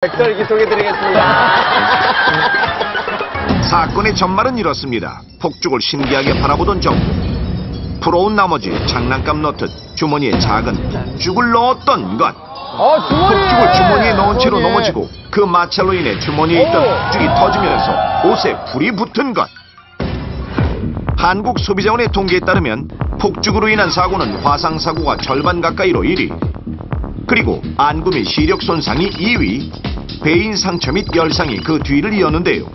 백설기 소개드리겠습니다. 사건의 전말은 이렇습니다. 폭죽을 신기하게 바라보던 정부. 부러운 나머지 장난감 넣듯 주머니에 작은 폭죽을 넣었던 것. 폭죽을 주머니에 넣은 채로 넘어지고 그 마찰로 인해 주머니에 있던 폭죽이 터지면서 옷에 불이 붙은 것. 한국소비자원의 통계에 따르면 폭죽으로 인한 사고는 화상사고가 절반 가까이로 1위, 그리고 안구 및 시력 손상이 2위, 배인 상처 및 열상이 그 뒤를 이었는데요.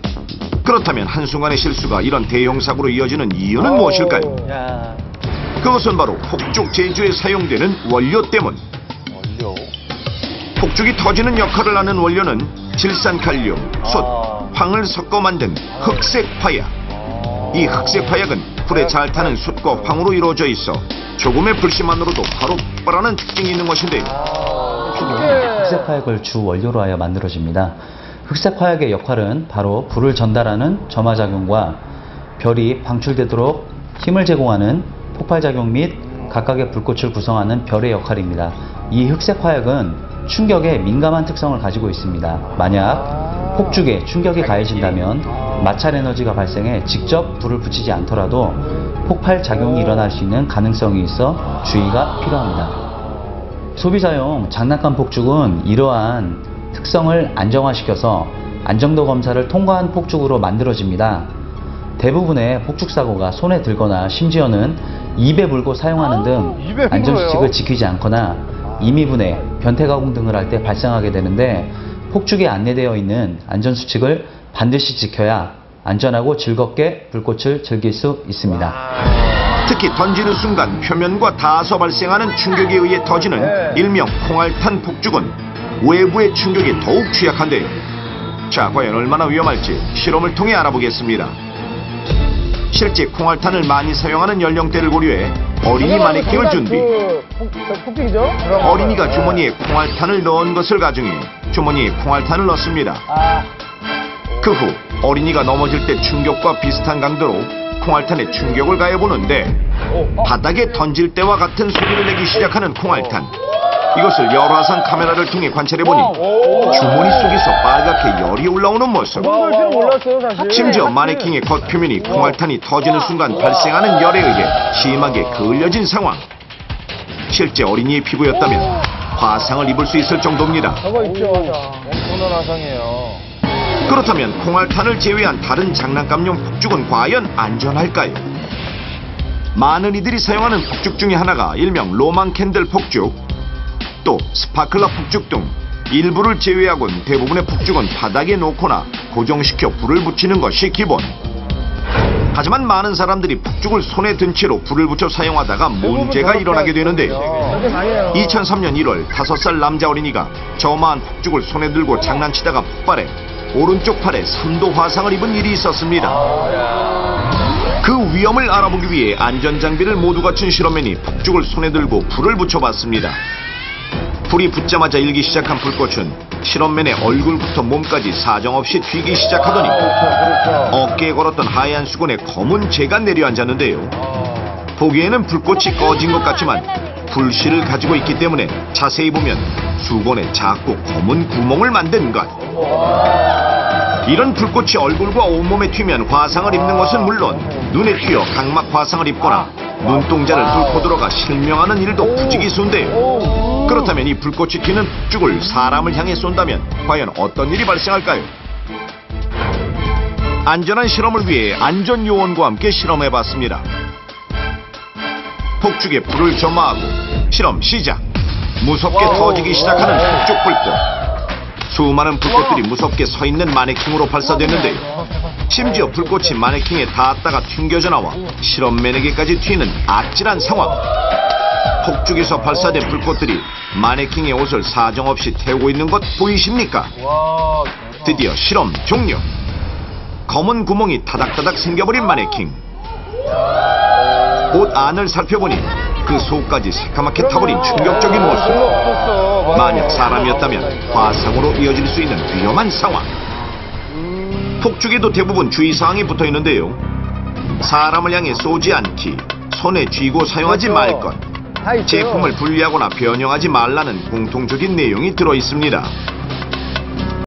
그렇다면 한순간의 실수가 이런 대형 사고로 이어지는 이유는 무엇일까요? 그것은 바로 폭죽 제조에 사용되는 원료 때문. 폭죽이 터지는 역할을 하는 원료는 질산칼륨, 숯, 황을 섞어 만든 흑색 화약. 이 흑색 화약은 불에 잘 타는 숯과 황으로 이루어져 있어 조금의 불씨만으로도 바로 폭발하는 특징이 있는 것인데요. 흑색 화약을 주 원료로 하여 만들어집니다. 흑색 화약의 역할은 바로 불을 전달하는 점화작용과 별이 방출되도록 힘을 제공하는 폭발작용 및 각각의 불꽃을 구성하는 별의 역할입니다. 이 흑색 화약은 충격에 민감한 특성을 가지고 있습니다. 만약 폭죽에 충격이 가해진다면 마찰 에너지가 발생해 직접 불을 붙이지 않더라도 폭발 작용이 일어날 수 있는 가능성이 있어 주의가 필요합니다. 소비자용 장난감 폭죽은 이러한 특성을 안정화시켜서 안정도 검사를 통과한 폭죽으로 만들어집니다. 대부분의 폭죽 사고가 손에 들거나 심지어는 입에 물고 사용하는 등 안전수칙을 지키지 않거나 임의분해, 변태 가공 등을 할 때 발생하게 되는데, 폭죽에 안내되어 있는 안전수칙을 반드시 지켜야 안전하고 즐겁게 불꽃을 즐길 수 있습니다. 특히 던지는 순간 표면과 닿아서 발생하는 충격에 의해 터지는 일명 콩알탄 폭죽은 외부의 충격에 더욱 취약한데요. 자, 과연 얼마나 위험할지 실험을 통해 알아보겠습니다. 실제 콩알탄을 많이 사용하는 연령대를 고려해 어린이 마네킹을 준비. 어린이가 주머니에 콩알탄을 넣은 것을 가정해 주머니에 콩알탄을 넣습니다. 그 후 어린이가 넘어질 때 충격과 비슷한 강도로 콩알탄에 충격을 가해보는데, 바닥에 던질 때와 같은 소리를 내기 시작하는 콩알탄. 이것을 열화상 카메라를 통해 관찰해보니 주머니 속에서 빨갛게 열이 올라오는 모습. 심지어 마네킹의 겉표면이 콩알탄이 터지는 순간 발생하는 열에 의해 심하게 그을려진 상황. 실제 어린이의 피부였다면 화상을 입을 수 있을 정도입니다. 엄청난 화상이에요. 그렇다면 콩알탄을 제외한 다른 장난감용 폭죽은 과연 안전할까요? 많은 이들이 사용하는 폭죽 중에 하나가 일명 로망 캔들 폭죽, 또 스파클러 폭죽 등 일부를 제외하곤 대부분의 폭죽은 바닥에 놓거나 고정시켜 불을 붙이는 것이 기본. 하지만 많은 사람들이 폭죽을 손에 든 채로 불을 붙여 사용하다가 문제가 일어나게 되는데요. 2003년 1월 5살 남자 어린이가 저마한 폭죽을 손에 들고 장난치다가 폭발해 오른쪽 팔에 3도 화상을 입은 일이 있었습니다. 그 위험을 알아보기 위해 안전장비를 모두 갖춘 실험맨이 폭죽을 손에 들고 불을 붙여봤습니다. 불이 붙자마자 일기 시작한 불꽃은 실험맨의 얼굴부터 몸까지 사정없이 튀기 시작하더니 어깨에 걸었던 하얀 수건에 검은 재가 내려앉았는데요. 보기에는 불꽃이 꺼진 것 같지만 불씨를 가지고 있기 때문에 자세히 보면 수건에 작고 검은 구멍을 만든 것. 이런 불꽃이 얼굴과 온몸에 튀면 화상을 입는 것은 물론 눈에 튀어 각막 화상을 입거나 눈동자를 뚫고 들어가 실명하는 일도 부지기수인데요. 그렇다면 이 불꽃이 튀는 폭죽을 사람을 향해 쏜다면 과연 어떤 일이 발생할까요? 안전한 실험을 위해 안전요원과 함께 실험해봤습니다. 폭죽에 불을 점화하고 실험 시작. 무섭게 터지기 시작하는 폭죽 불꽃. 수많은 불꽃들이 무섭게 서있는 마네킹으로 발사됐는데요. 심지어 불꽃이 마네킹에 닿았다가 튕겨져 나와 실험맨에게까지 튀는 아찔한 상황. 폭죽에서 발사된 불꽃들이 마네킹의 옷을 사정없이 태우고 있는 것 보이십니까? 드디어 실험 종료. 검은 구멍이 타닥타닥 생겨버린 마네킹. 옷 안을 살펴보니 그 속까지 새카맣게 타버린 충격적인 모습. 만약 사람이었다면 화상으로 이어질 수 있는 위험한 상황. 폭죽에도 대부분 주의사항이 붙어있는데요. 사람을 향해 쏘지 않기, 손에 쥐고 사용하지 말 것, 제품을 분리하거나 변형하지 말라는 공통적인 내용이 들어있습니다.